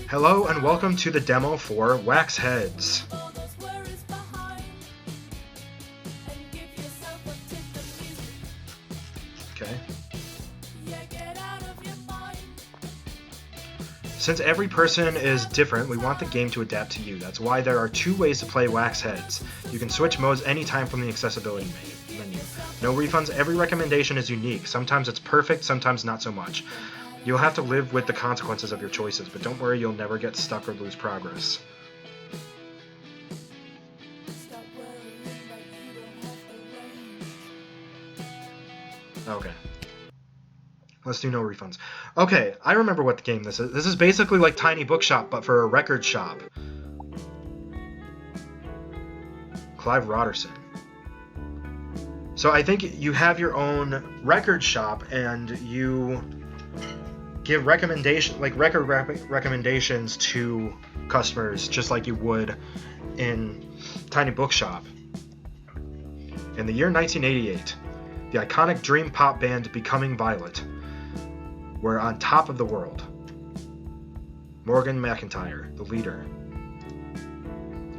Hello and welcome to the demo for Wax Heads. Okay. Since every person is different, we want the game to adapt to you. That's why there are two ways to play Wax Heads. You can switch modes anytime from the accessibility menu. No refunds, every recommendation is unique. Sometimes it's perfect, sometimes not so much. You'll have to live with the consequences of your choices, but don't worry, you'll never get stuck or lose progress. Okay. Let's do no refunds. Okay, I remember what the game this is. This is basically like Tiny Bookshop, but for a record shop. Clive Roderson. So I think you have your own record shop, and you give record recommendations to customers, just like you would in Tiny Bookshop. In the year 1988, the iconic dream pop band Becoming Violet were on top of the world. Morgan McIntyre, the leader.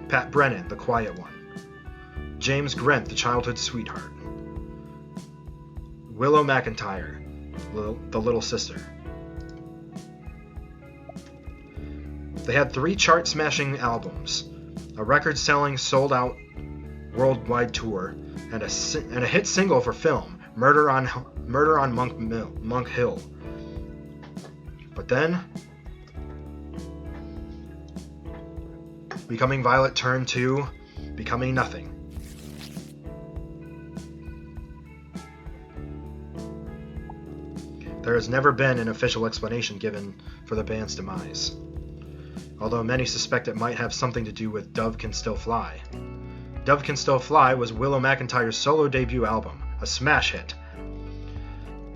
Pat Brennan, the quiet one. James Grent, the childhood sweetheart. Willow McIntyre, the little sister. They had 3 chart-smashing albums, a record-selling, sold-out worldwide tour, and a hit single for film, Murder on Monk Hill. But then, Becoming Violet turned to becoming nothing. There has never been an official explanation given for the band's demise, although many suspect it might have something to do with Dove Can Still Fly. Dove Can Still Fly was Willow McIntyre's solo debut album, a smash hit,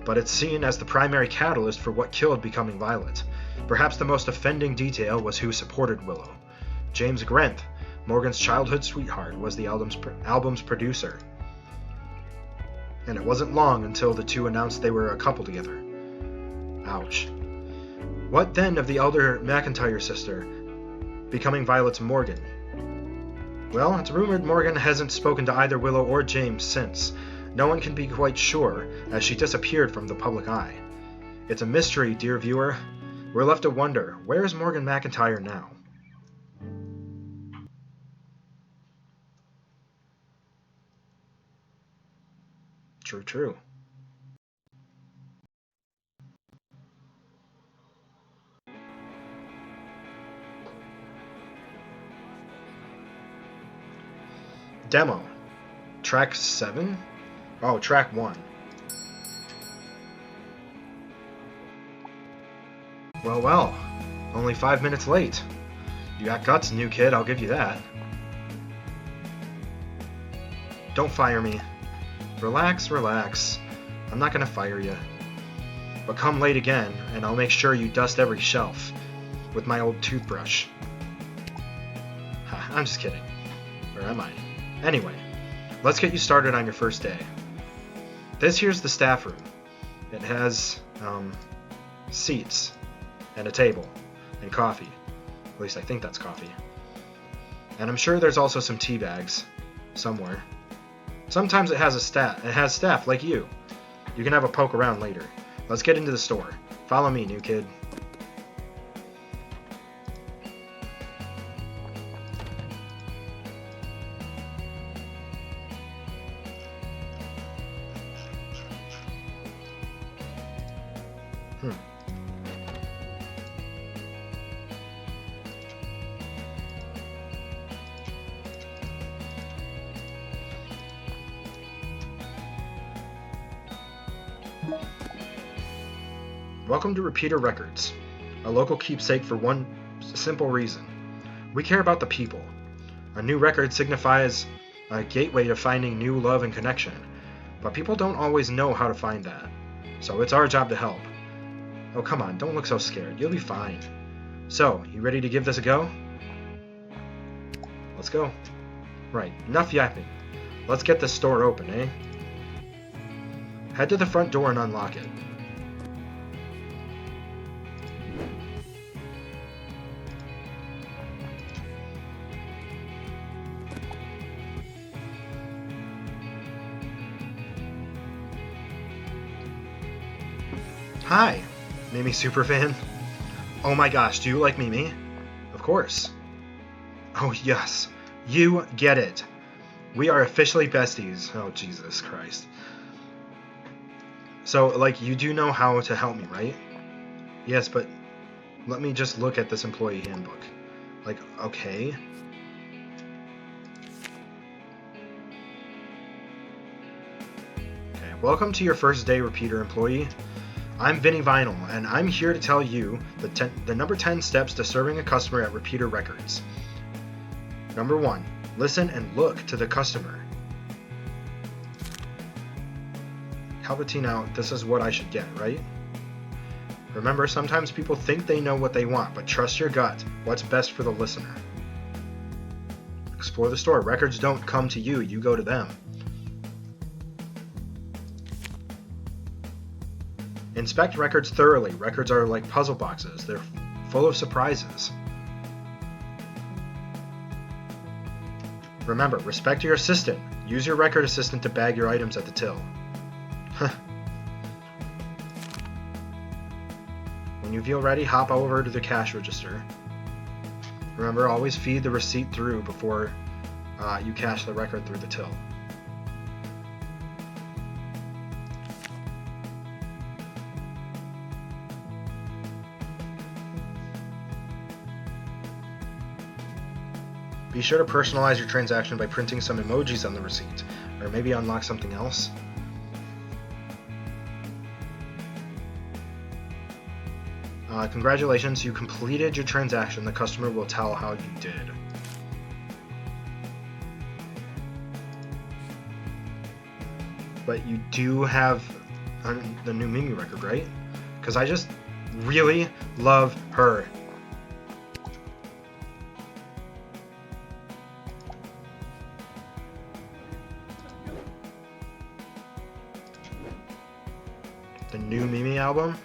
but it's seen as the primary catalyst for what killed Becoming Violet. Perhaps the most offending detail was who supported Willow. James Grent, Morgan's childhood sweetheart, was the album's producer. And it wasn't long until the two announced they were a couple together. Ouch. What then of the elder McIntyre sister, Becoming Violet's Morgan? Well, it's rumored Morgan hasn't spoken to either Willow or James since. No one can be quite sure, as she disappeared from the public eye. It's a mystery, dear viewer. We're left to wonder, where is Morgan McIntyre now? True. Demo. Track 7? Oh, track 1. Well. Only 5 minutes late. You got guts, new kid, I'll give you that. Don't fire me. Relax. I'm not gonna fire you. But come late again, and I'll make sure you dust every shelf with my old toothbrush. I'm just kidding. Or am I? Anyway, let's get you started on your first day. This here's the staff room. It has seats and a table and coffee. At least I think that's coffee. And I'm sure there's also some tea bags somewhere. Sometimes it has staff like you. You can have a poke around later. Let's get into the store. Follow me, new kid. Welcome to Repeater Records, a local keepsake for one simple reason. We care about the people. A new record signifies a gateway to finding new love and connection, but people don't always know how to find that. So it's our job to help. Oh, come on, don't look so scared. You'll be fine. So, you ready to give this a go? Let's go. Right, enough yapping. Let's get this store open, eh? Head to the front door and unlock it. Hi, Mimi Superfan. Oh my gosh, do you like Mimi? Of course. Oh yes, you get it. We are officially besties. Oh Jesus Christ. So, like, you do know how to help me, right? Yes, but let me just look at this employee handbook. Like, okay. Okay, welcome to your first day, repeater employee. I'm Vinny Vinyl, and I'm here to tell you the number 10 steps to serving a customer at Repeater Records. Number 1, listen and look to the customer. Palpatine, this is what I should get, right? Remember, sometimes people think they know what they want, but trust your gut. What's best for the listener? Explore the store. Records don't come to you, you go to them. Inspect records thoroughly. Records are like puzzle boxes. They're full of surprises. Remember, respect your assistant. Use your record assistant to bag your items at the till. When you feel ready, hop over to the cash register. Remember, always feed the receipt through before you cash the record through the till. Be sure to personalize your transaction by printing some emojis on the receipt, or maybe unlock something else. Congratulations, you completed your transaction. The customer will tell how you did. But you do have the new Mimi record, right? Because I just really love her. The new Mimi album?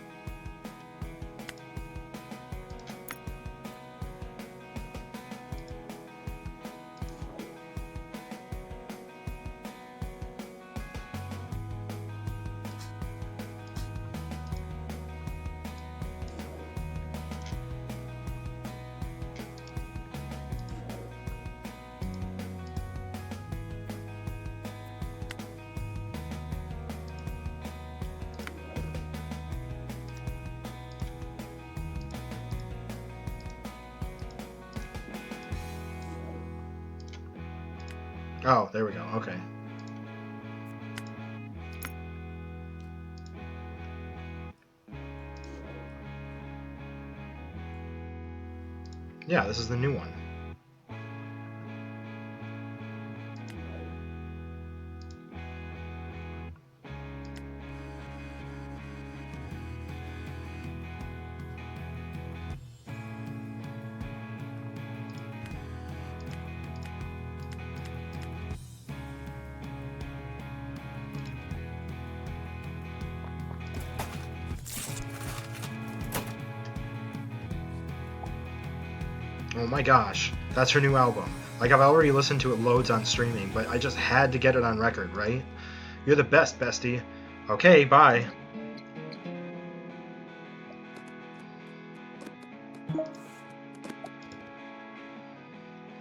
Oh, there we go. Okay. Yeah, this is the new one. Oh my gosh, that's her new album. Like, I've already listened to it loads on streaming, but I just had to get it on record, right? You're the best, bestie. Okay, bye.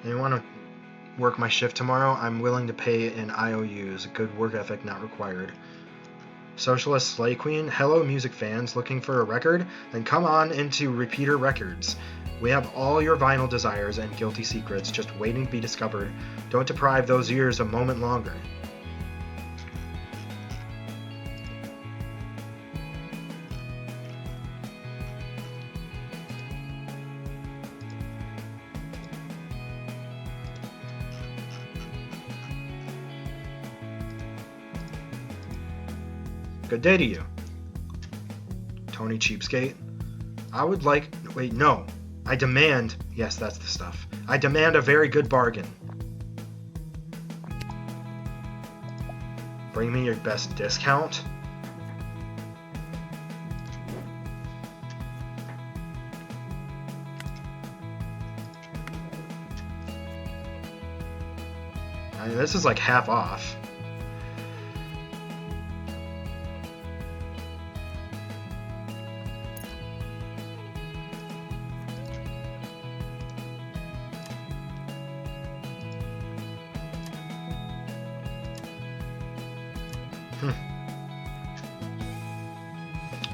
You want to work my shift tomorrow? I'm willing to pay in IOUs. Good work ethic not required. Socialist Slay Queen, hello music fans, looking for a record? Then come on into Repeater Records. We have all your vinyl desires and guilty secrets just waiting to be discovered. Don't deprive those ears a moment longer. Good day to you. Tony Cheapskate. I would like... Wait, no. I demand... Yes, that's the stuff. I demand a very good bargain. Bring me your best discount? I mean, this is like half off.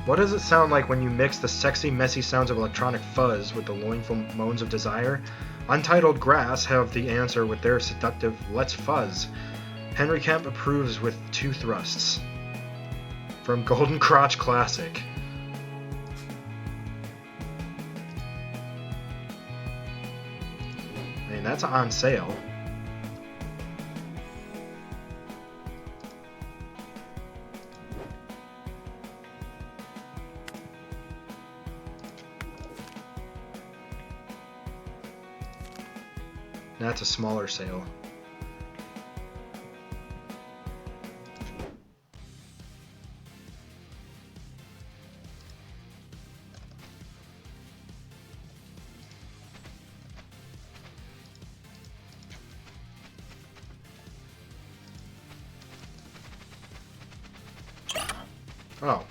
What does it sound like when you mix the sexy, messy sounds of electronic fuzz with the loinful moans of desire? Untitled Grass have the answer with their seductive Let's Fuzz. Henry Kemp approves with 2 thrusts. From Golden Crotch Classic. I mean, that's on sale. That's a smaller sale. Oh.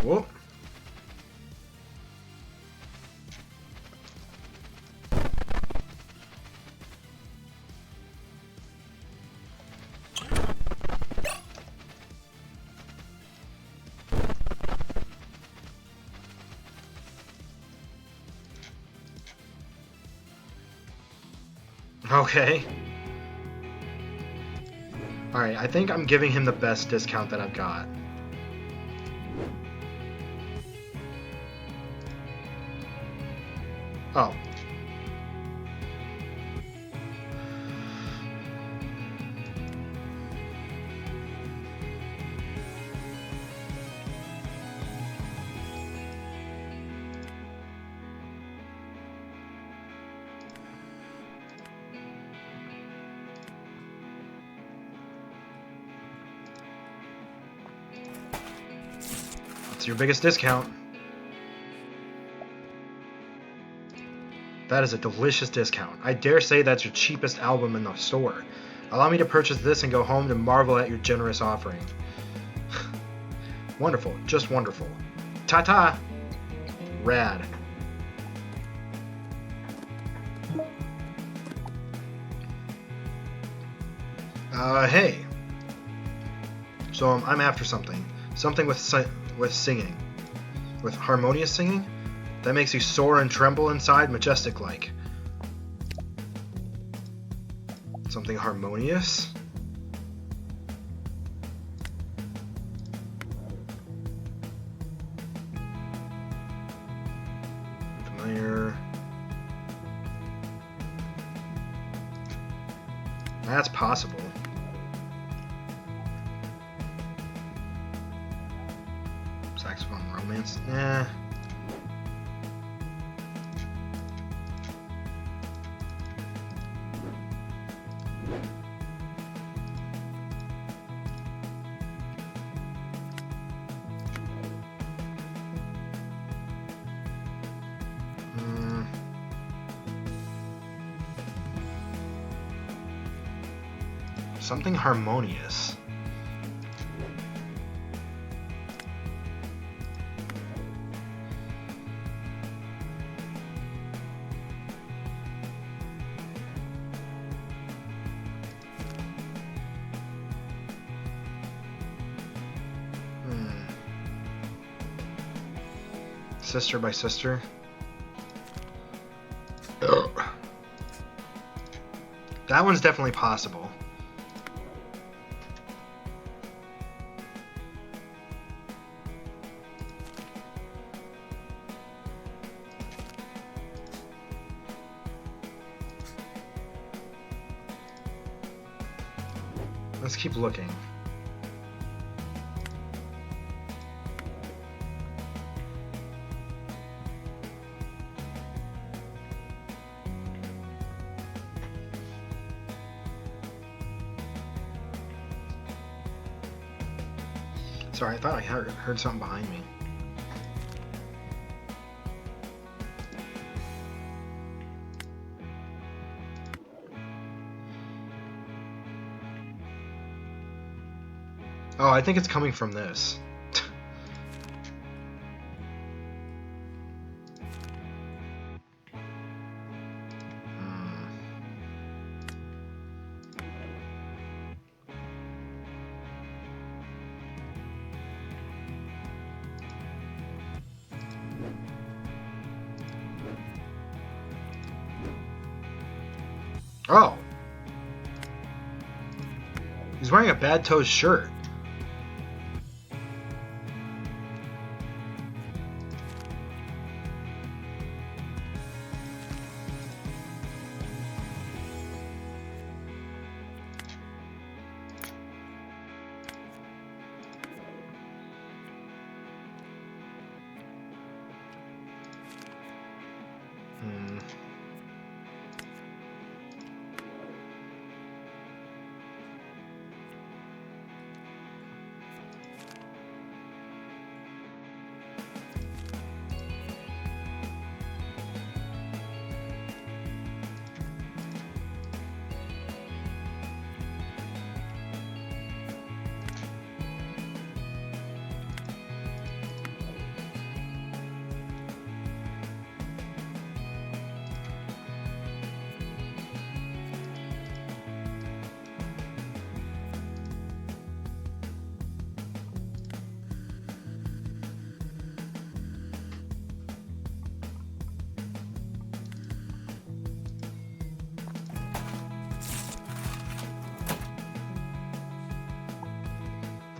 Whoop. Okay. Alright, I think I'm giving him the best discount that I've got. Oh. It's your biggest discount. That is a delicious discount. I dare say that's your cheapest album in the store. Allow me to purchase this and go home to marvel at your generous offering. Wonderful. Just wonderful. Ta-ta! Rad. Hey. So I'm after something. Something with singing. With harmonious singing? That makes you soar and tremble inside, majestic-like. Something harmonious? Familiar. That's possible. Saxophone romance? Nah. Something harmonious. Sister by Sister. Ugh. That one's definitely possible. Let's keep looking. Sorry, I thought I heard something behind me. Oh, I think it's coming from this. Oh! He's wearing a Bad Toes shirt.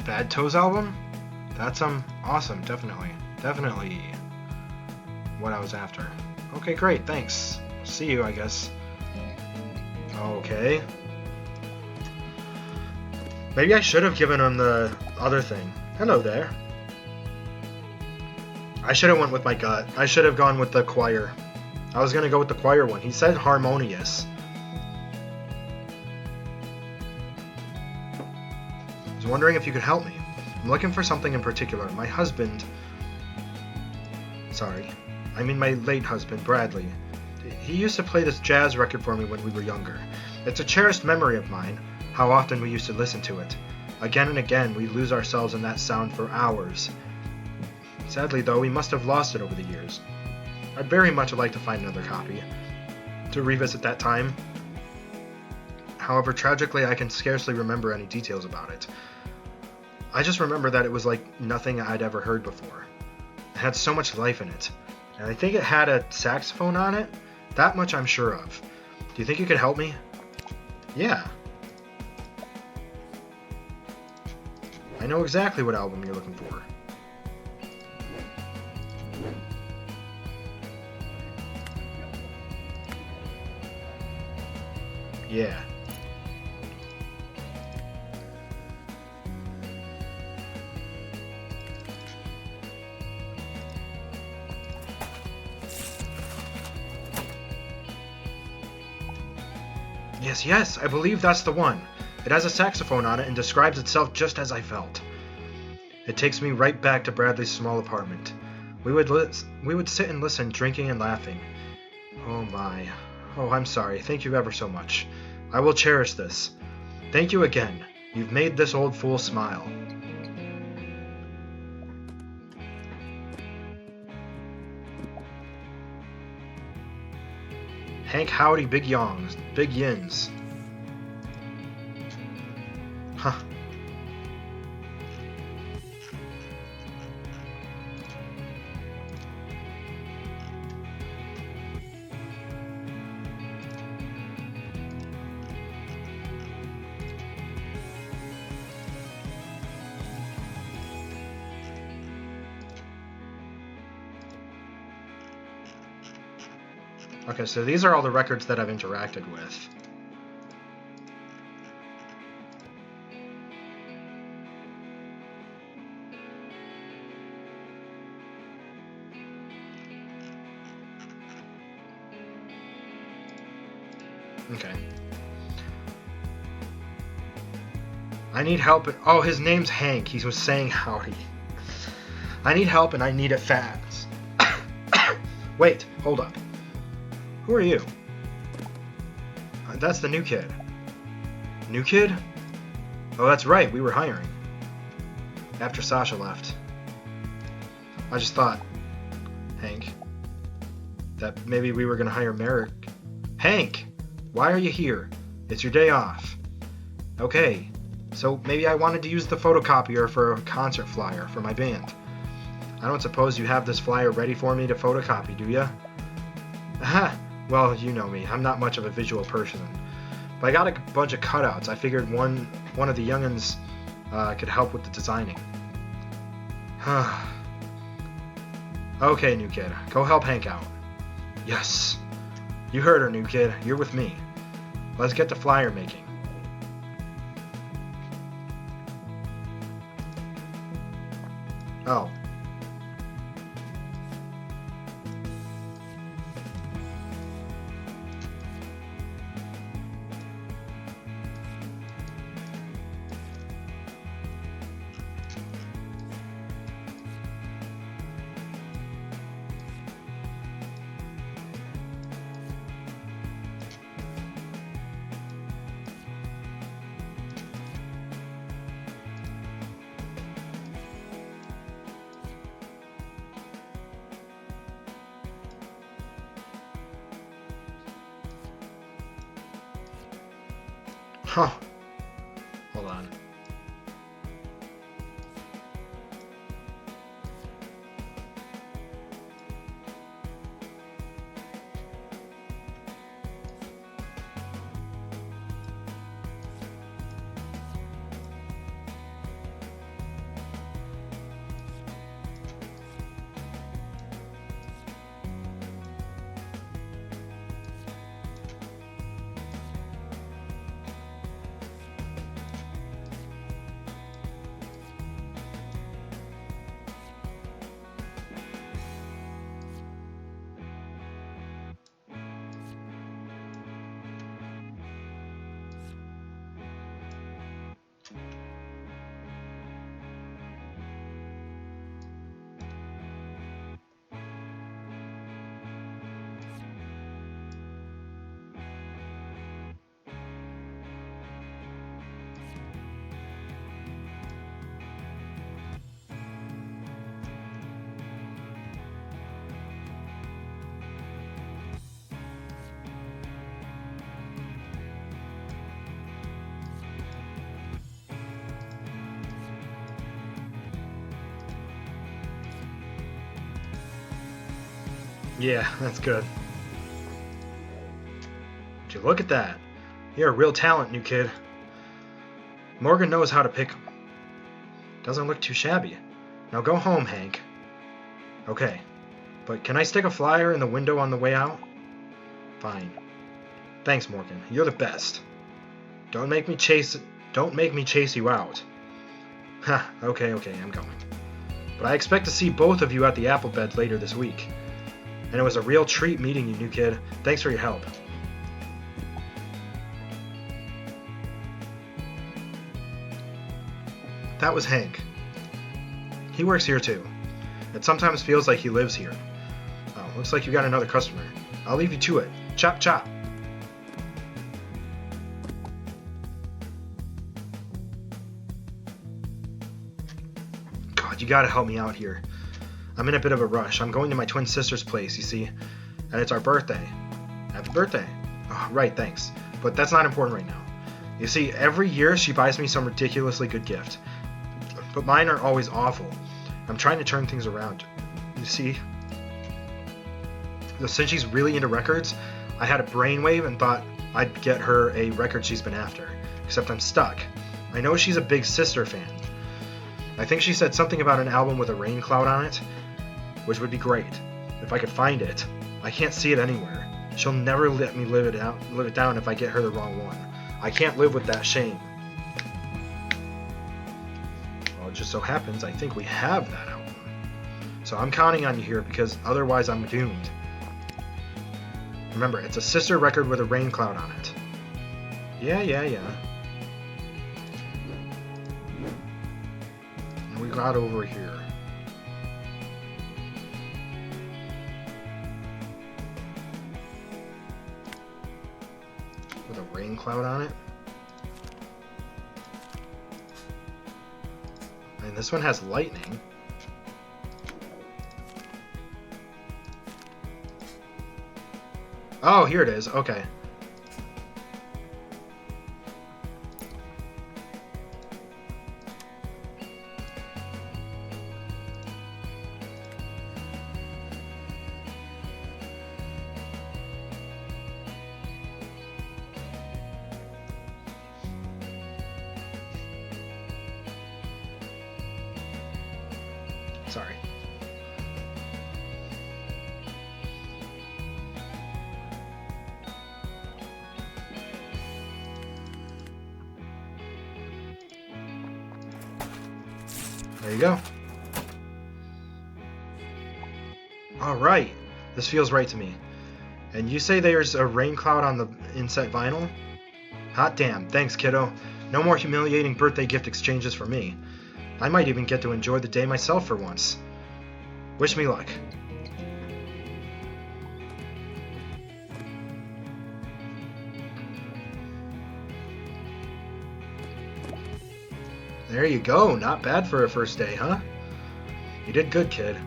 Bad Toes album? That's awesome, definitely what I was after. Okay, great, thanks. See you, I guess. Okay. Maybe I should have given him the other thing. Hello there. I should have went with my gut. I should have gone with the choir. I was gonna go with the choir one. He said harmonious. I was wondering if you could help me. I'm looking for something in particular. My husband... Sorry. I mean my late husband, Bradley. He used to play this jazz record for me when we were younger. It's a cherished memory of mine, how often we used to listen to it. Again and again, we lose ourselves in that sound for hours. Sadly, though, we must have lost it over the years. I'd very much like to find another copy, to revisit that time. However, tragically, I can scarcely remember any details about it. I just remember that it was like nothing I'd ever heard before. It had so much life in it, and I think it had a saxophone on it. That much I'm sure of. Do you think you could help me? Yeah. I know exactly what album you're looking for. Yeah. Yes, I believe that's the one. It has a saxophone on it and describes itself just as I felt. It takes me right back to Bradley's small apartment. We would sit and listen, drinking and laughing. Oh my. Oh, I'm sorry. Thank you ever so much. I will cherish this. Thank you again. You've made this old fool smile. Hank Howdy Big Yongs, Big Yins. Huh. Okay, so these are all the records that I've interacted with. Okay. I need help. Oh, his name's Hank. He was saying howdy. I need help and I need it fast. Wait, hold up. Who are you? That's the new kid. New kid? Oh, that's right, we were hiring. after Sasha left. I just thought, Hank, that maybe we were going to hire Merrick. Hank! Why are you here? It's your day off. Okay, so maybe I wanted to use the photocopier for a concert flyer for my band. I don't suppose you have this flyer ready for me to photocopy, do ya? Aha! Well, you know me. I'm not much of a visual person. But I got a bunch of cutouts. I figured one of the young'uns could help with the designing. Okay, new kid. Go help Hank out. Yes. You heard her, new kid. You're with me. Let's get to flyer making. Oh. Huh. Hold on. Yeah, that's good. Would you look at that? You're a real talent, new kid. Morgan knows how to pick 'em. Doesn't look too shabby. Now go home, Hank. Okay, but can I stick a flyer in the window on the way out? Fine. Thanks, Morgan. You're the best. Don't make me chase you out. Ha, okay, I'm going. But I expect to see both of you at the apple bed later this week. And it was a real treat meeting you, new kid. Thanks for your help. That was Hank. He works here too. It sometimes feels like he lives here. Oh, looks like you got another customer. I'll leave you to it. Chop, chop. God, you gotta help me out here. I'm in a bit of a rush. I'm going to my twin sister's place, you see, and it's our birthday. Happy birthday. Oh, right, thanks. But that's not important right now. You see, every year she buys me some ridiculously good gift. But mine are always awful. I'm trying to turn things around. You see, since she's really into records, I had a brainwave and thought I'd get her a record she's been after. Except I'm stuck. I know she's a big Sister fan. I think she said something about an album with a rain cloud on it, which would be great, if I could find it. I can't see it anywhere. She'll never let me live it down if I get her the wrong one. I can't live with that shame. Well, it just so happens I think we have that album. So I'm counting on you here because otherwise I'm doomed. Remember, it's a Sister record with a rain cloud on it. Yeah. And we got over here. With a rain cloud on it. And this one has lightning. Oh, here it is. Okay. Sorry. There you go. Alright. This feels right to me. And you say there's a rain cloud on the inset vinyl? Hot damn. Thanks, kiddo. No more humiliating birthday gift exchanges for me. I might even get to enjoy the day myself for once. Wish me luck. There you go. Not bad for a first day, huh? You did good, kid.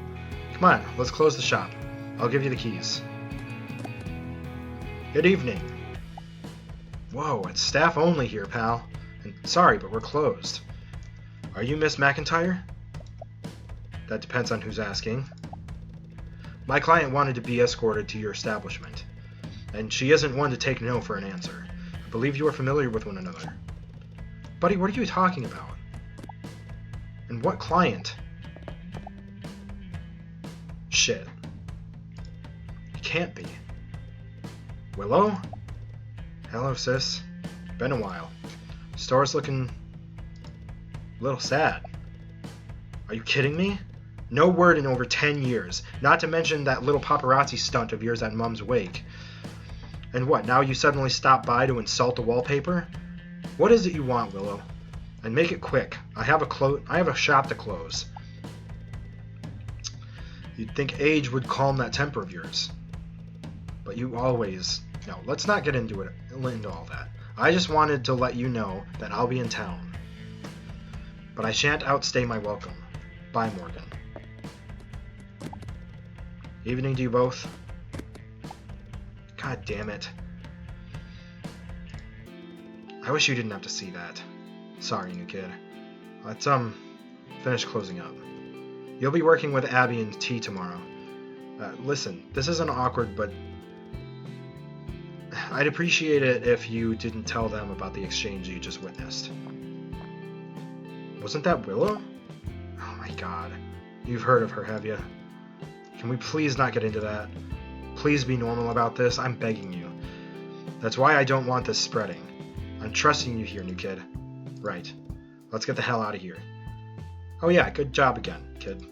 Come on, let's close the shop. I'll give you the keys. Good evening. Whoa, it's staff only here, pal. And sorry, but we're closed. Are you Miss McIntyre? That depends on who's asking. My client wanted to be escorted to your establishment, and she isn't one to take no for an answer. I believe you are familiar with one another. Buddy, what are you talking about? And what client? Shit. It can't be. Willow? Hello, sis. Been a while. Store's looking a little sad. Are you kidding me? No word in over 10 years, not to mention that little paparazzi stunt of yours at Mum's wake. And what, now you suddenly stop by to insult the wallpaper? What is it you want, Willow? And make it quick. I have a shop to close. You'd think age would calm that temper of yours. But you always... No, let's not get into all that. I just wanted to let you know that I'll be in town. But I shan't outstay my welcome. Bye, Morgan. Evening to you both. God damn it. I wish you didn't have to see that. Sorry, new kid. Let's, finish closing up. You'll be working with Abby and T tomorrow. Listen, this isn't awkward, but I'd appreciate it if you didn't tell them about the exchange you just witnessed. Wasn't that Willow? Oh my god. You've heard of her, have you? Can we please not get into that? Please be normal about this, I'm begging you. That's why I don't want this spreading. I'm trusting you here, new kid. Right. Let's get the hell out of here. Oh yeah, good job again, kid.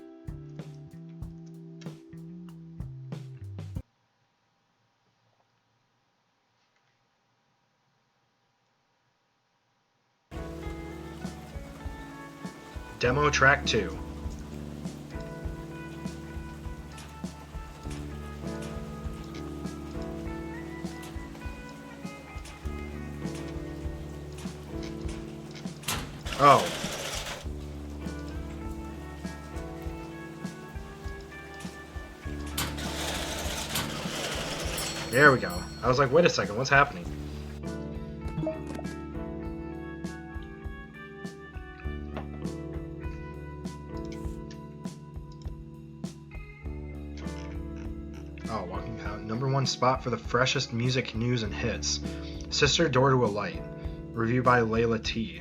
Demo track 2. Oh. There we go. I was like, wait a second, what's happening? Oh, walking out. #1 spot for the freshest music news and hits. Sister Door to a Light. Review by Layla T.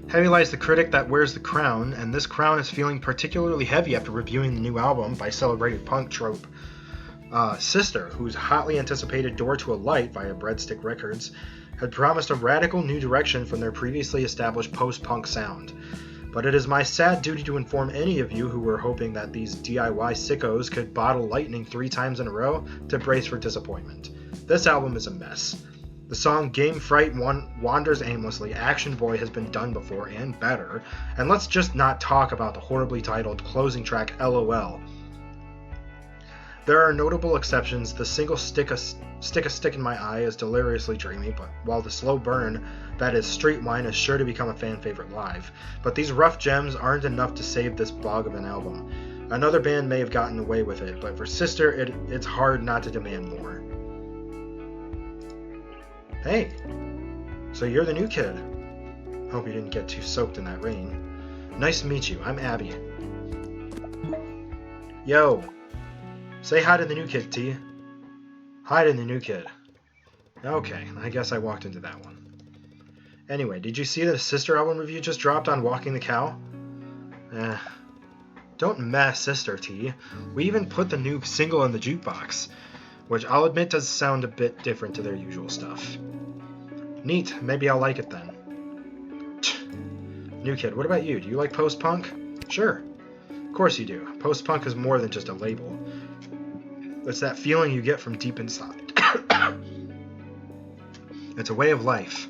Heavy lies the critic that wears the crown, and this crown is feeling particularly heavy after reviewing the new album by celebrated punk trope Sister, whose hotly anticipated Door to a Light via Breadstick Records had promised a radical new direction from their previously established post-punk sound. But it is my sad duty to inform any of you who were hoping that these DIY sickos could bottle lightning 3 times in a row to brace for disappointment. This album is a mess. The song Game Fright wanders aimlessly. Action Boy has been done before and better. And let's just not talk about the horribly titled closing track LOL. There are notable exceptions. The single stick a stick in my eye is deliriously dreamy, but while the slow burn, that is Street Wine, is sure to become a fan favorite live. But these rough gems aren't enough to save this bog of an album. Another band may have gotten away with it, but for Sister, it's hard not to demand more. Hey, so you're the new kid. Hope you didn't get too soaked in that rain. Nice to meet you. I'm Abby. Yo. Say hi to the new kid, T. Hi to the new kid. Okay, I guess I walked into that one. Anyway, did you see that a Sister album review just dropped on Walking the Cow? Don't mess Sister, T. We even put the new single in the jukebox, which I'll admit does sound a bit different to their usual stuff. Neat, maybe I'll like it then. New kid, what about you? Do you like post-punk? Sure. Of course you do. Post-punk is more than just a label. It's that feeling you get from deep inside. It's a way of life.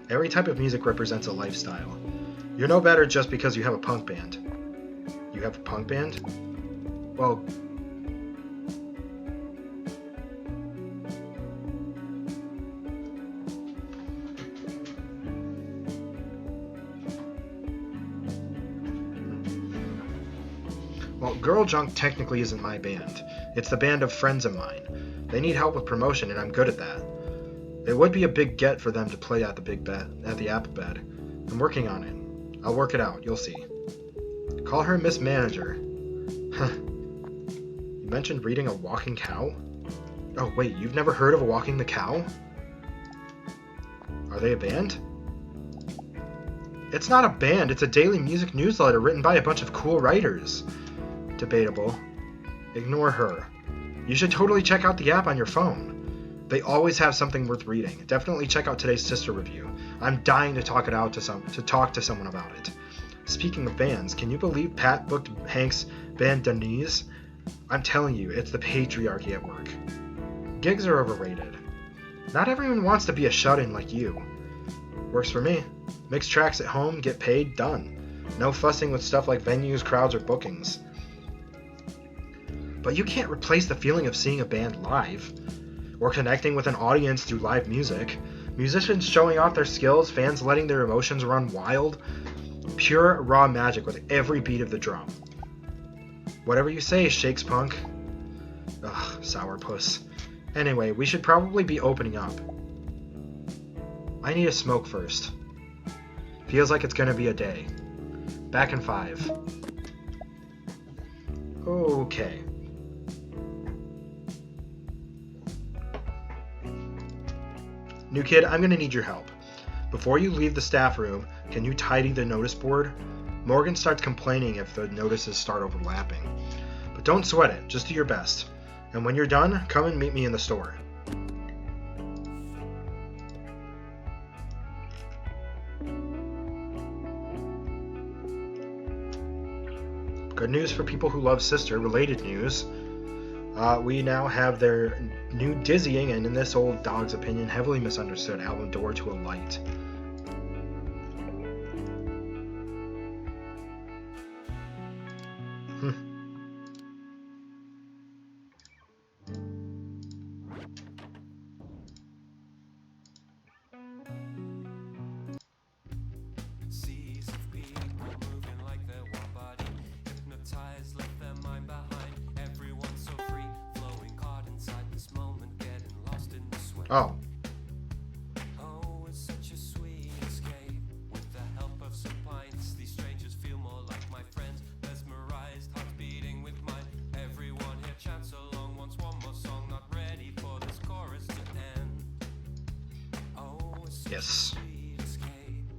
Every type of music represents a lifestyle. You're no better just because you have a punk band. You have a punk band? Well, Girl Junk technically isn't my band. It's the band of friends of mine. They need help with promotion, and I'm good at that. It would be a big get for them to play at the Apple Bed. I'm working on it. I'll work it out. You'll see. Call her Miss Manager. Huh. You mentioned reading a walking cow? Oh, wait, you've never heard of a Walking the Cow? Are they a band? It's not a band. It's a daily music newsletter written by a bunch of cool writers. Debatable. Ignore her. You should totally check out the app on your phone. They always have something worth reading. Definitely check out today's Sister review. I'm dying to talk to someone about it. Speaking of bands, can you believe Pat booked Hank's band Denise? I'm telling you, it's the patriarchy at work. Gigs are overrated. Not everyone wants to be a shut-in like you. Works for me. Mix tracks at home, get paid, done. No fussing with stuff like venues, crowds, or bookings. But you can't replace the feeling of seeing a band live, or connecting with an audience through live music. Musicians showing off their skills, fans letting their emotions run wild. Pure, raw magic with every beat of the drum. Whatever you say, Shakes Punk. Ugh, sourpuss. Anyway, we should probably be opening up. I need a smoke first. Feels like it's gonna be a day. Back in 5. Okay. New kid, I'm gonna need your help. Before you leave the staff room, can you tidy the notice board? Morgan starts complaining if the notices start overlapping. But don't sweat it, just do your best. And when you're done, come and meet me in the store. Good news for people who love Sister. Related news. We now have their new dizzying and, in this old dog's opinion, heavily misunderstood album Door to a Light. Oh. It's such a sweet escape. With the help of some pints, these strangers feel more like my friends. Mesmerized, hearts beating with mine. Everyone here chants along, wants one more song. Not ready for this chorus to end. Oh, it's such a sweet escape.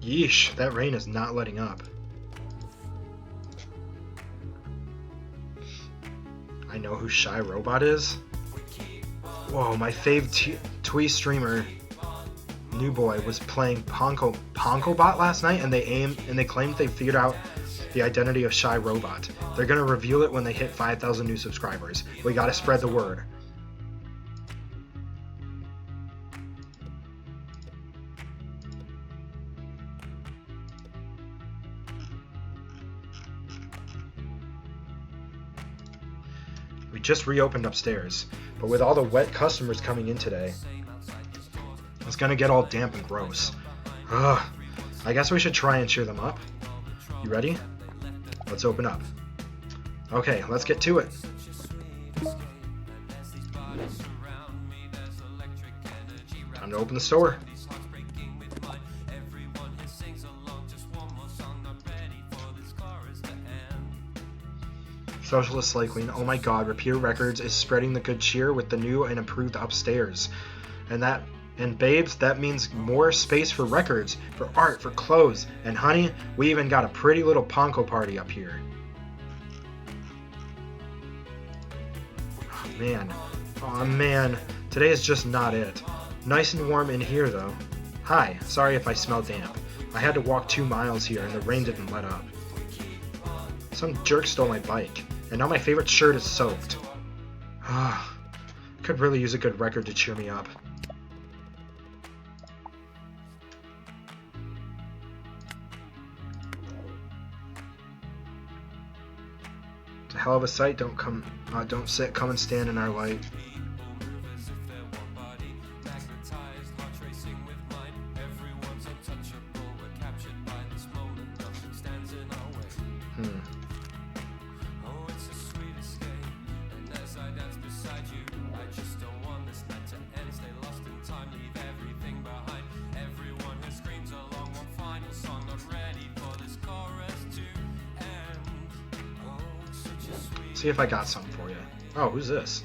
Yeesh, that rain is not letting up. I know who Shy Robot is. Whoa, my fave Twee streamer, New Boy, was playing Ponkobot last night, and they claimed they figured out the identity of Shy Robot. They're gonna reveal it when they hit 5,000 new subscribers. We gotta spread the word. We just reopened upstairs, but with all the wet customers coming in today, it's gonna get all damp and gross. Ugh. I guess we should try and cheer them up. You ready? Let's open up. Okay, let's get to it. Time to open the store. Socialist Cycling, oh my god, Rapier Records is spreading the good cheer with the new and improved upstairs. And babes, that means more space for records, for art, for clothes, and honey, we even got a pretty little Ponko party up here. Oh man, today is just not it. Nice and warm in here though. Hi, sorry if I smell damp. I had to walk 2 miles here and the rain didn't let up. Some jerk stole my bike, and now my favorite shirt is soaked. Could really use a good record to cheer me up. It's a hell of a sight. Don't sit, come and stand in our light. See if I got something for you. Oh, who's this?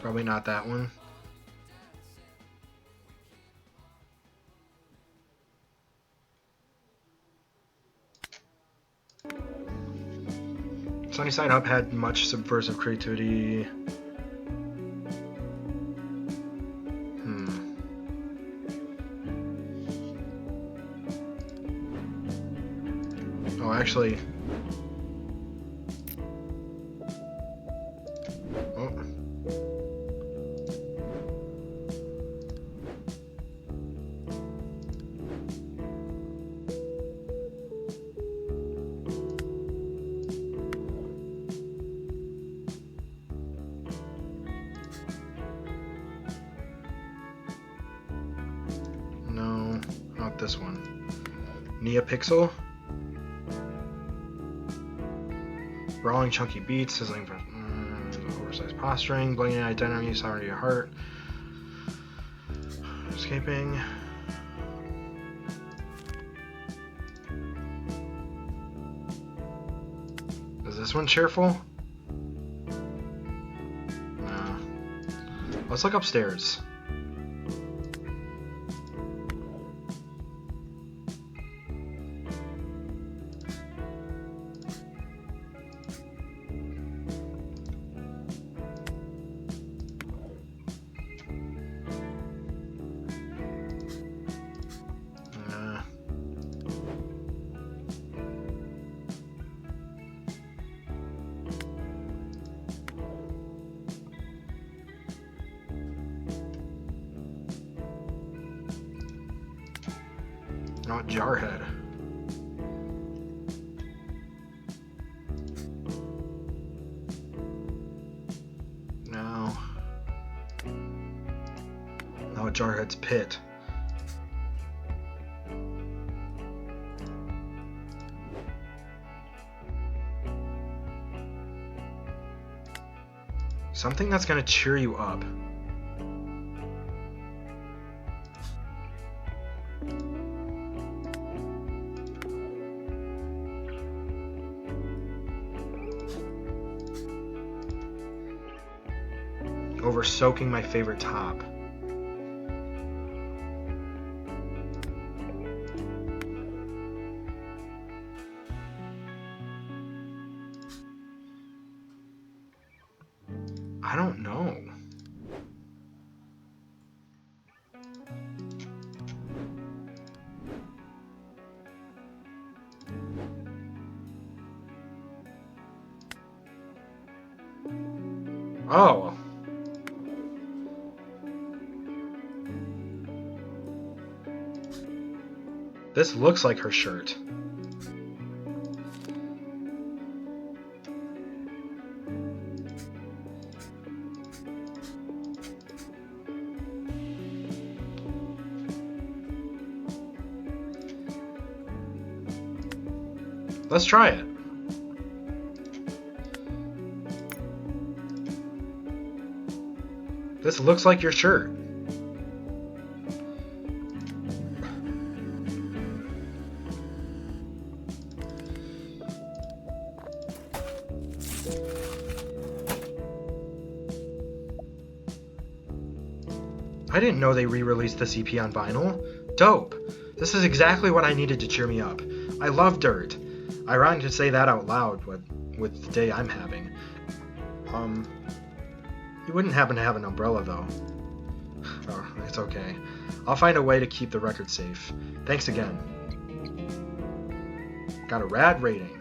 Probably not that one. Sunny Side Up had much subversive creativity. Oh, actually... No, not this one. Neopixel. Brawling chunky beats, sizzling for oversized posturing, blinking identity, sour to your heart. Escaping. Is this one cheerful? No. Let's look upstairs. Not Jarhead. No. No, Jarhead's Pit. Something that's gonna cheer you up. Over soaking my favorite top. I don't know. Oh. This looks like her shirt. Let's try it. This looks like your shirt. I didn't know they re-released this EP on vinyl. Dope. This is exactly what I needed to cheer me up. I love dirt. Ironic to say that out loud with the day I'm having. You wouldn't happen to have an umbrella though. Oh, it's okay. I'll find a way to keep the record safe. Thanks again. Got a rad rating.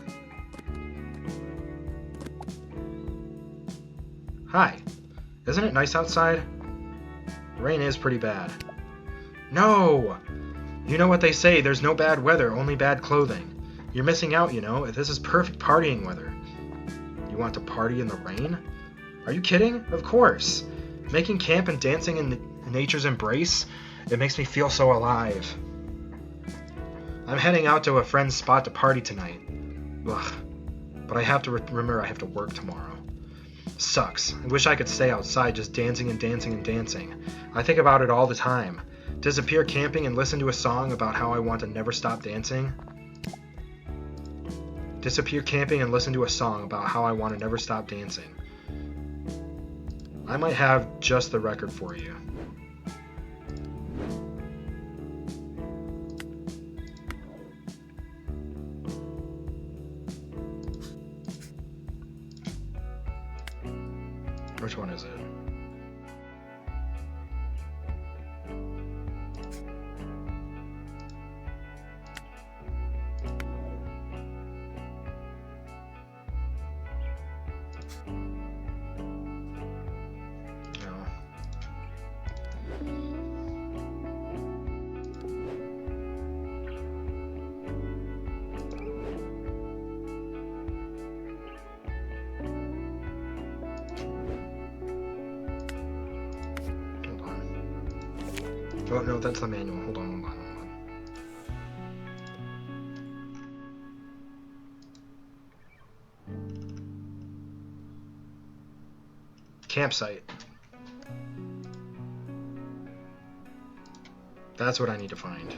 Hi. Isn't it nice outside? The rain is pretty bad. No! You know what they say, there's no bad weather, only bad clothing. You're missing out, you know. This is perfect partying weather. You want to party in the rain? Are you kidding? Of course. Making camp and dancing in nature's embrace, it makes me feel so alive. I'm heading out to a friend's spot to party tonight. Ugh. But I have to remember I have to work tomorrow. Sucks. I wish I could stay outside just dancing and dancing and dancing. I think about it all the time. Disappear camping and listen to a song about how I want to never stop dancing. Disappear camping and listen to a song about how I want to never stop dancing. I might have just the record for you. Which one is it? Oh, no, that's the manual. Hold on. Campsite. That's what I need to find.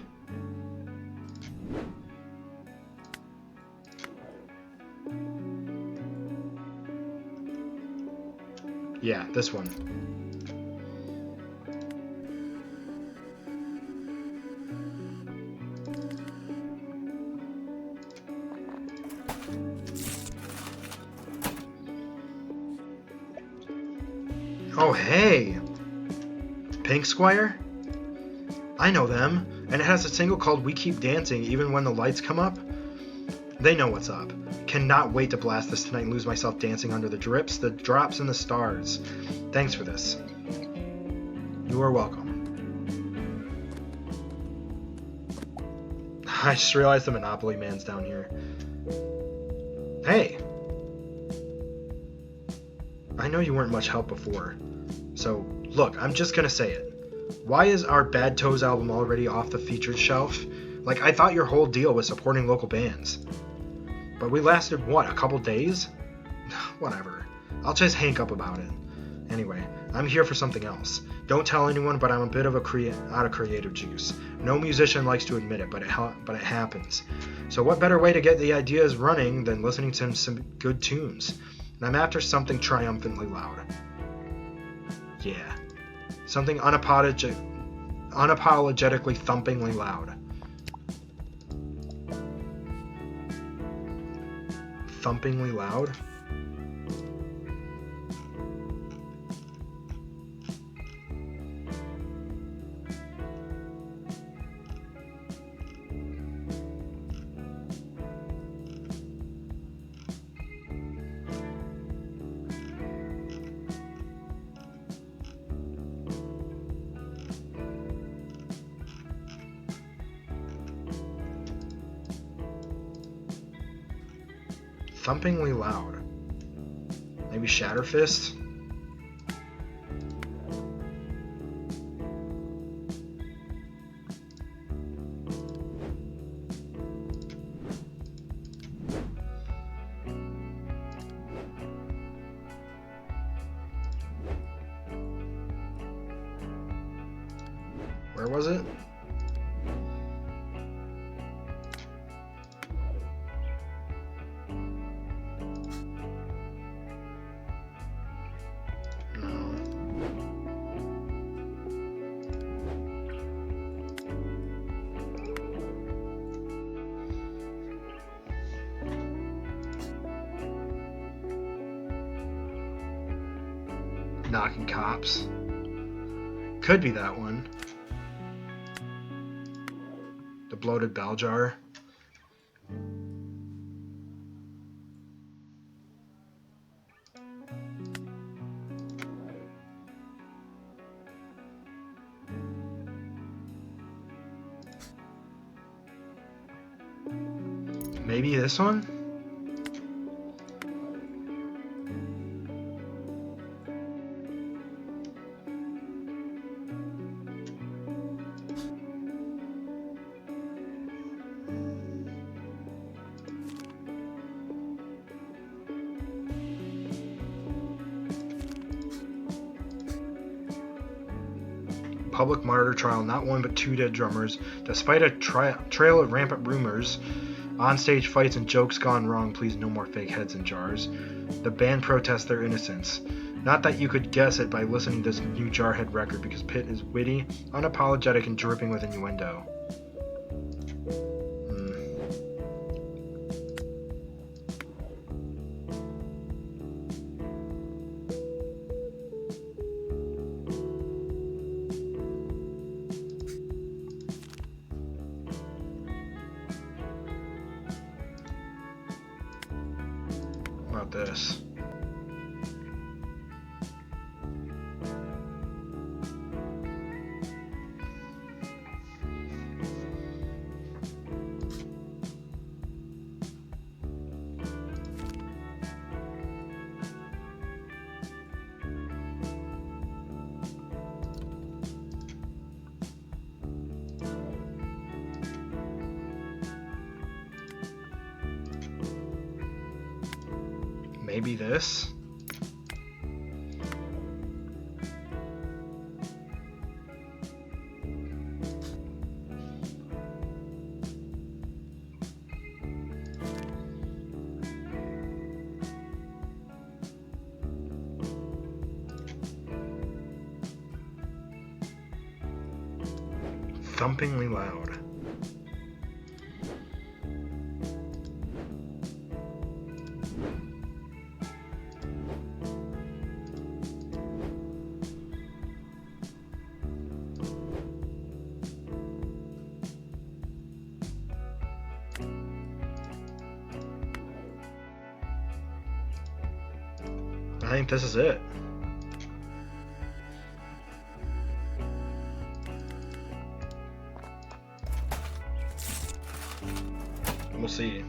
Yeah, this one. Oh, hey! Pink Squire? I know them, and it has a single called We Keep Dancing Even When the Lights Come Up. They know what's up. Cannot wait to blast this tonight and lose myself dancing under the drips, the drops, and the stars. Thanks for this. You are welcome. I just realized the Monopoly Man's down here. Hey! I know you weren't much help before. So, look, I'm just gonna say it. Why is our Bad Toes album already off the featured shelf? Like, I thought your whole deal was supporting local bands. But we lasted, what, a couple days? Whatever. I'll just hank up about it. Anyway, I'm here for something else. Don't tell anyone, but I'm a bit of out of creative juice. No musician likes to admit it, but it happens. So what better way to get the ideas running than listening to some good tunes? And I'm after something triumphantly loud. Yeah. Something unapologetically thumpingly loud. Thumpingly loud? Thumpingly loud. Maybe Shatterfist? Where was it? No. Knocking Cops. Could be that one. The Bloated Bell Jar. Maybe this one? Public martyr trial, not one but two dead drummers. Despite a trail of rampant rumors, on-stage fights and jokes gone wrong, please no more fake heads in jars. The band protests their innocence. Not that you could guess it by listening to this new Jarhead record, because Pitt is witty, unapologetic, and dripping with innuendo. About this. Maybe this? Thumpingly loud. I think this is it. We'll see.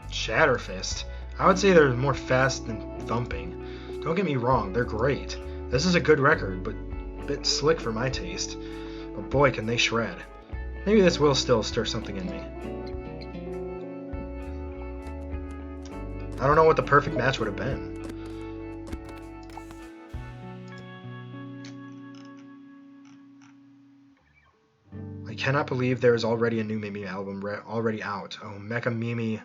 Shatterfist. I would say they're more fast than thumping. Don't get me wrong, they're great. This is a good record, but a bit slick for my taste. But boy, can they shred. Maybe this will still stir something in me. I don't know what the perfect match would have been. I cannot believe there is already a new Mimi album already out. Oh, Mecha Mimi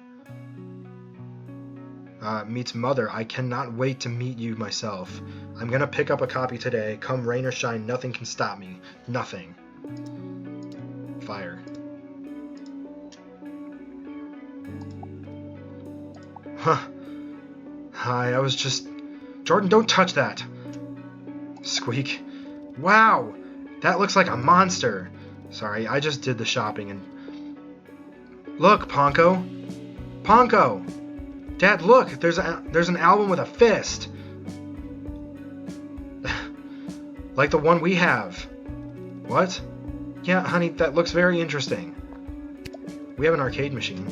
meets Mother. I cannot wait to meet you myself. I'm gonna pick up a copy today. Come rain or shine, nothing can stop me. Nothing. Fire. Huh. Hi, I was just... Jordan, don't touch that! Squeak. Wow! That looks like a monster! Sorry, I just did the shopping and... Look, Ponko! Ponko! Dad, look! There's an album with a fist! Like the one we have. What? Yeah, honey, that looks very interesting. We have an arcade machine.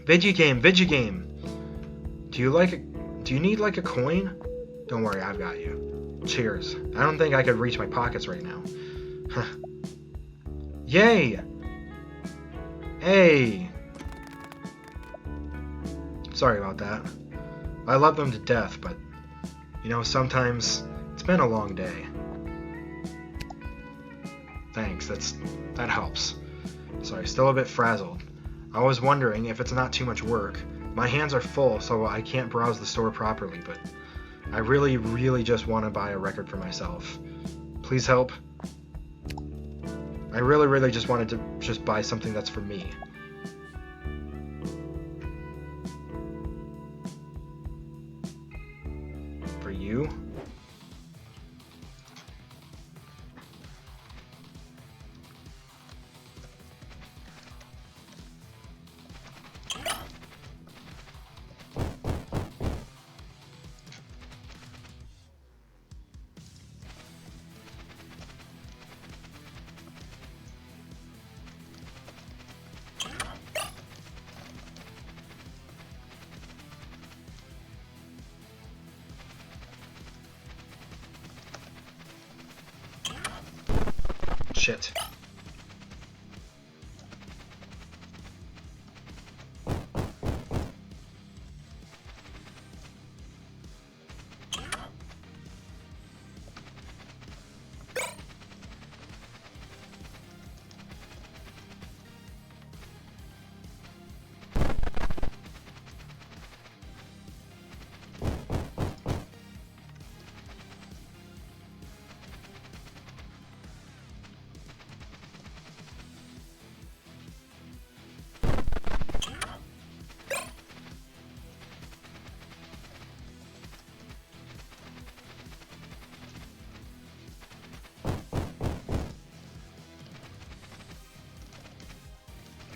Vigigame. Do you need like a coin? Don't worry, I've got you. Cheers. I don't think I could reach my pockets right now. Yay! Hey! Sorry about that. I love them to death, but you know, sometimes it's been a long day. Thanks, that helps. Sorry, still a bit frazzled. I was wondering if it's not too much work. My hands are full, so I can't browse the store properly, but I really, really just want to buy a record for myself. Please help. I really, really just wanted to just buy something that's for me. For you? Shit.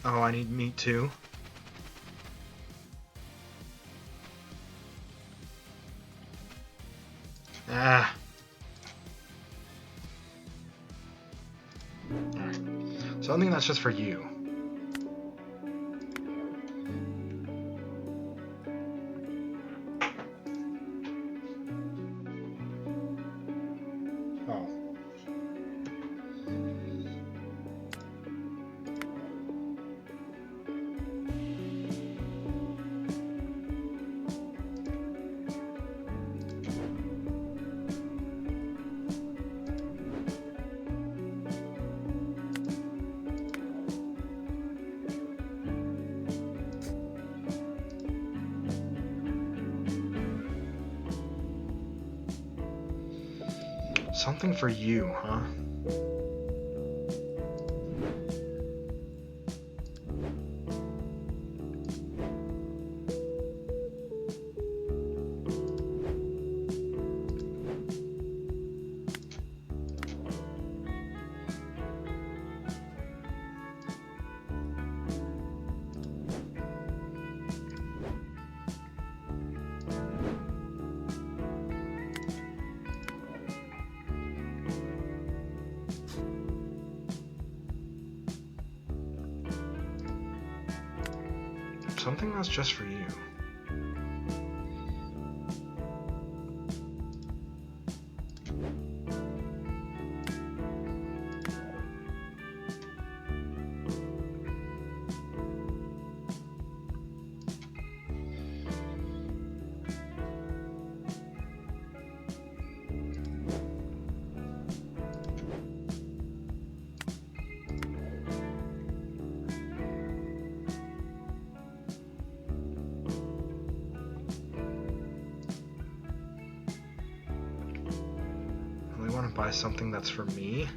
Oh, I need meat too. Ah. Alright. So I think that's just for you. Oh. Something for you, huh? Something that's just for you. I want to buy something that's for me.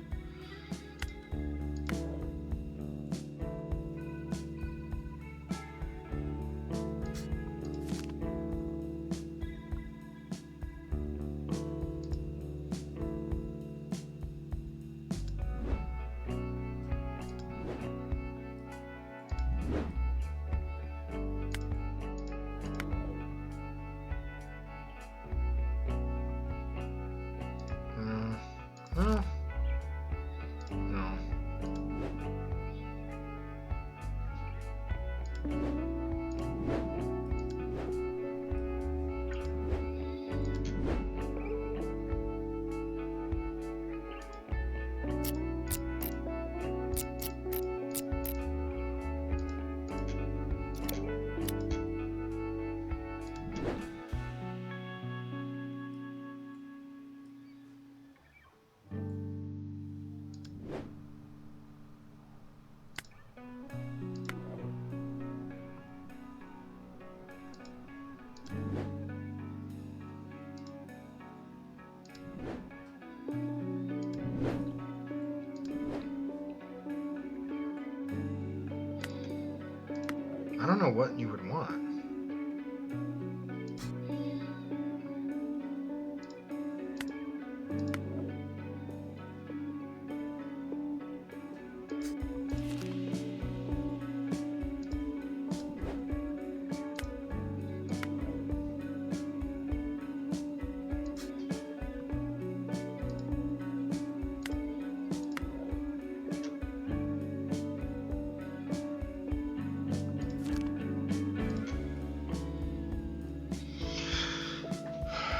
No. I don't know what you would want.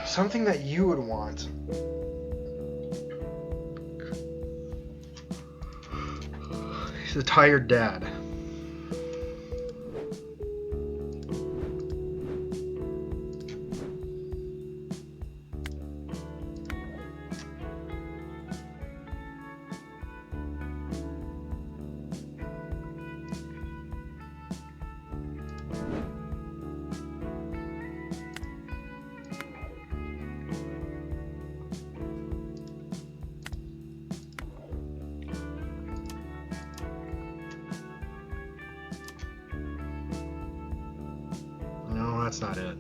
Something that you would want. He's a tired dad. No, that's not it.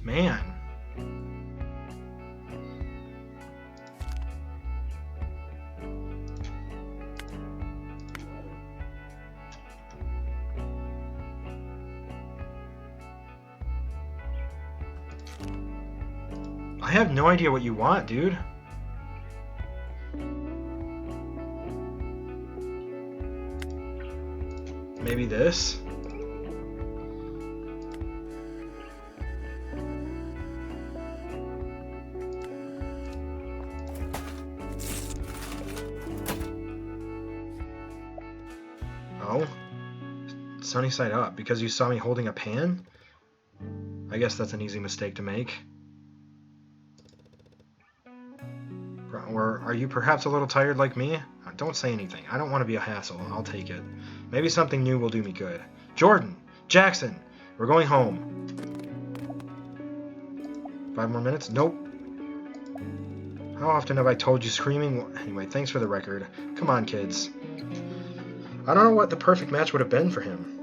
Man. I have no idea what you want, dude. Maybe this? Oh? Sunny side up, because you saw me holding a pan? I guess that's an easy mistake to make. Or are you perhaps a little tired like me? Don't say anything. I don't want to be a hassle. I'll take it. Maybe something new will do me good. Jordan! Jackson! We're going home. 5 more minutes? Nope. How often have I told you screaming? Anyway, thanks for the record. Come on, kids. I don't know what the perfect match would have been for him.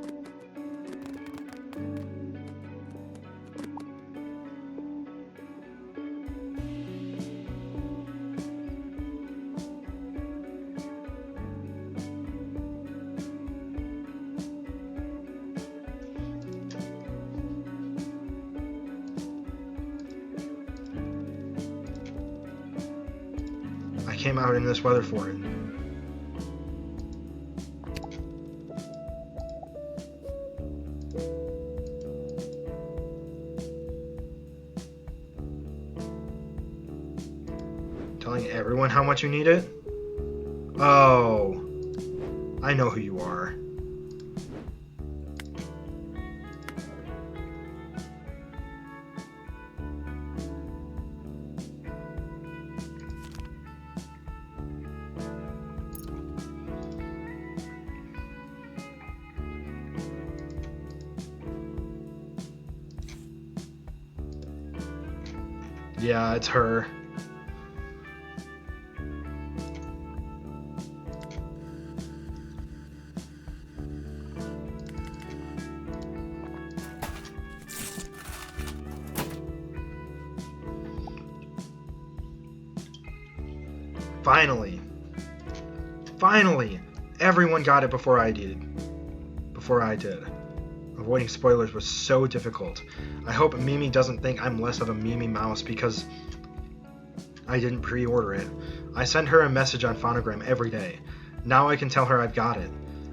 I came out in this weather for it. Telling everyone how much you need it? Oh, I know who you are. Yeah, it's her. Finally. Finally! Everyone got it before I did. Avoiding spoilers was so difficult. I hope Mimi doesn't think I'm less of a Mimi mouse because I didn't pre-order it. I send her a message on Phonogram every day. Now I can tell her I've got it.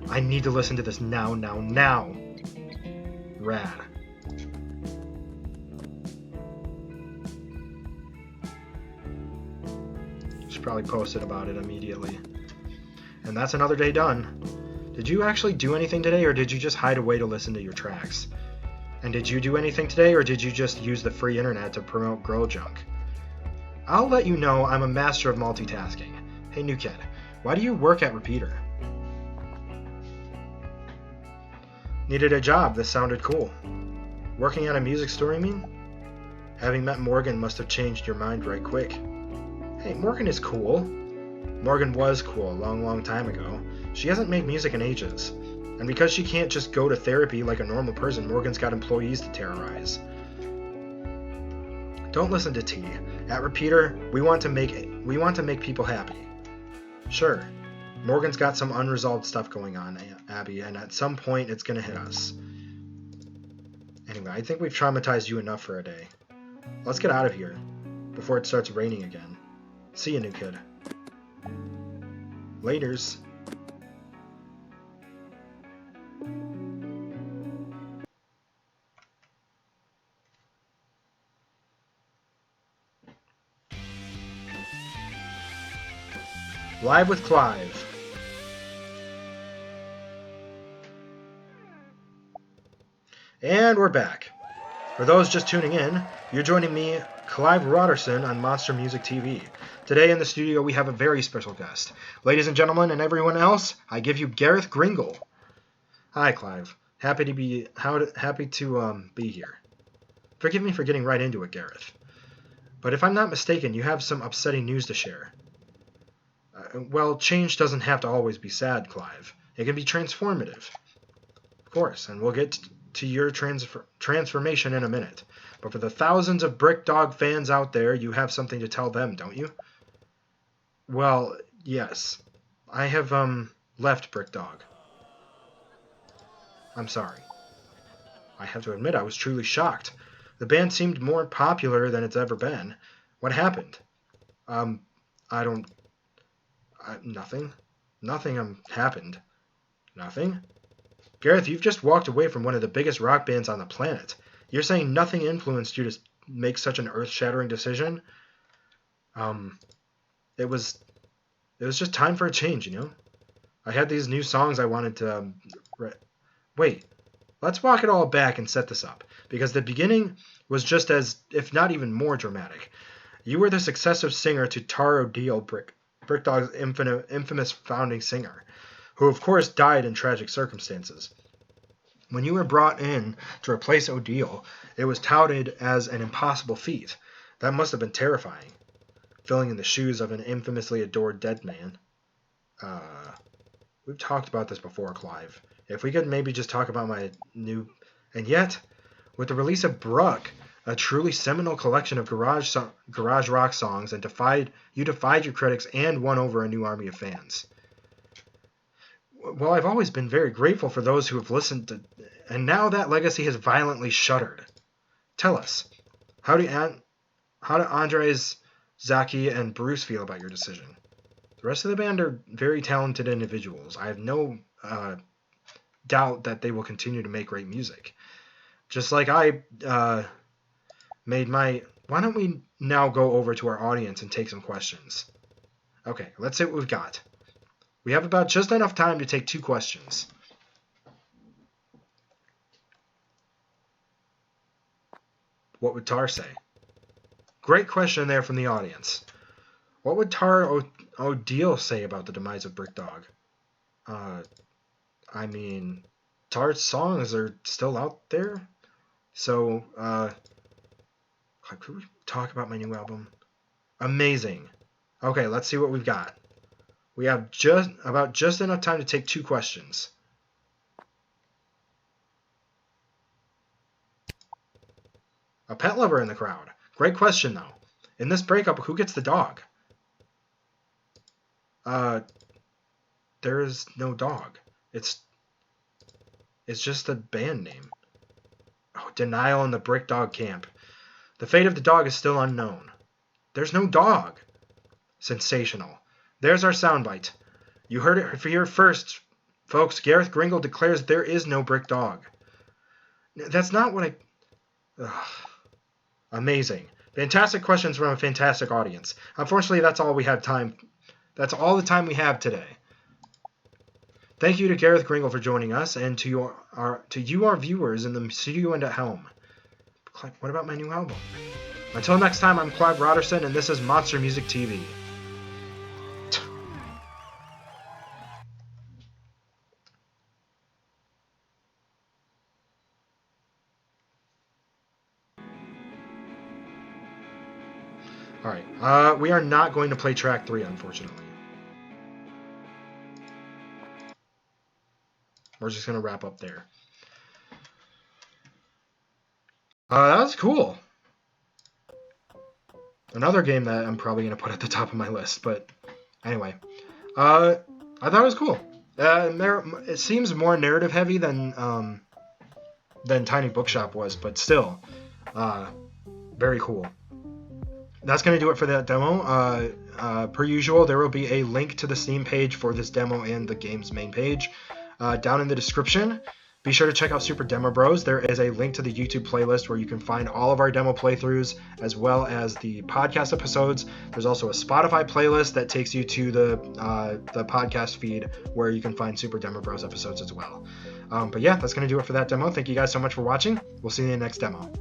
I need to listen to this now. Rad. Should probably post it about it immediately. And that's another day done. Did you actually do anything today, or did you just hide away to listen to your tracks? And did you do anything today, or did you just use the free internet to promote girl junk? I'll let you know I'm a master of multitasking. Hey, new kid, why do you work at Repeater? Needed a job. This sounded cool. Working at a music store, you mean? Having met Morgan must have changed your mind right quick. Hey, Morgan is cool. Morgan was cool a long time ago. She hasn't made music in ages. And because she can't just go to therapy like a normal person, Morgan's got employees to terrorize. Don't listen to T. At Repeater, we want to make people happy. Sure, Morgan's got some unresolved stuff going on, Abby, and at some point it's gonna hit us. Anyway, I think we've traumatized you enough for a day. Let's get out of here before it starts raining again. See you, new kid. Laters. Live with Clive. And we're back. For those just tuning in, you're joining me, Clive Roderson, on Monster Music TV. Today in the studio we have a very special guest. Ladies and gentlemen, and everyone else, I give you Gareth Gringle. Hi, Clive. Happy to be here. Forgive me for getting right into it, Gareth. But if I'm not mistaken, you have some upsetting news to share. Well, change doesn't have to always be sad, Clive. It can be transformative. Of course, and we'll get to your transformation in a minute. But for the thousands of Brick Dog fans out there, you have something to tell them, don't you? Well, yes. I have, left Brick Dog. I'm sorry. I have to admit I was truly shocked. The band seemed more popular than it's ever been. What happened? Nothing. Nothing happened. Nothing? Gareth, you've just walked away from one of the biggest rock bands on the planet. You're saying nothing influenced you to make such an earth-shattering decision? It was just time for a change, you know? I had these new songs I wanted to... Wait, let's walk it all back and set this up, because the beginning was just as, if not even more dramatic. You were the successive singer to Tara O'Deal, Brick Dog's infamous founding singer, who of course died in tragic circumstances. When you were brought in to replace O'Deal, it was touted as an impossible feat. That must have been terrifying, filling in the shoes of an infamously adored dead man. We've talked about this before, Clive. If we could maybe just talk about my new... And yet, with the release of Bruck, a truly seminal collection of garage rock songs, and you defied your critics and won over a new army of fans. Well, I've always been very grateful for those who have listened to... And now that legacy has violently shuttered. Tell us, how do Andres, Zaki, and Bruce feel about your decision? The rest of the band are very talented individuals. I have no doubt that they will continue to make great music. Just like I made my... Why don't we now go over to our audience and take some questions? Okay, let's see what we've got. We have about just enough time to take 2 questions. What would Tar say? Great question there from the audience. What would Tara O'Deal say about the demise of Brick Dog? I mean, Tar's songs are still out there. So, could we talk about my new album? Amazing. Okay, let's see what we've got. We have just enough time to take 2 questions. A pet lover in the crowd. Great question, though. In this breakup, who gets the dog? There is no dog. It's just a band name. Oh, denial in the Brick Dog camp. The fate of the dog is still unknown. There's no dog. Sensational. There's our soundbite. You heard it here first, folks. Gareth Gringle declares there is no brick dog. That's not what I... Ugh. Amazing. Fantastic questions from a fantastic audience. Unfortunately, that's all we have time. That's all the time we have today. Thank you to Gareth Gringle for joining us, and to our viewers in the studio and at home. What about my new album? Until next time, I'm Clive Roderson, and this is Monster Music TV. Alright, we are not going to play track 3, unfortunately. We're just going to wrap up there. That was cool. Another game that I'm probably going to put at the top of my list, but anyway. I thought it was cool. It seems more narrative heavy than Tiny Bookshop was, but still, very cool. That's going to do it for that demo. Per usual, there will be a link to the Steam page for this demo and the game's main page down in the description. Be sure to check out Super Demo Bros. There is a link to the YouTube playlist where you can find all of our demo playthroughs as well as the podcast episodes. There's also a Spotify playlist that takes you to the podcast feed where you can find Super Demo Bros episodes as well. But yeah, that's going to do it for that demo. Thank you guys so much for watching. We'll see you in the next demo.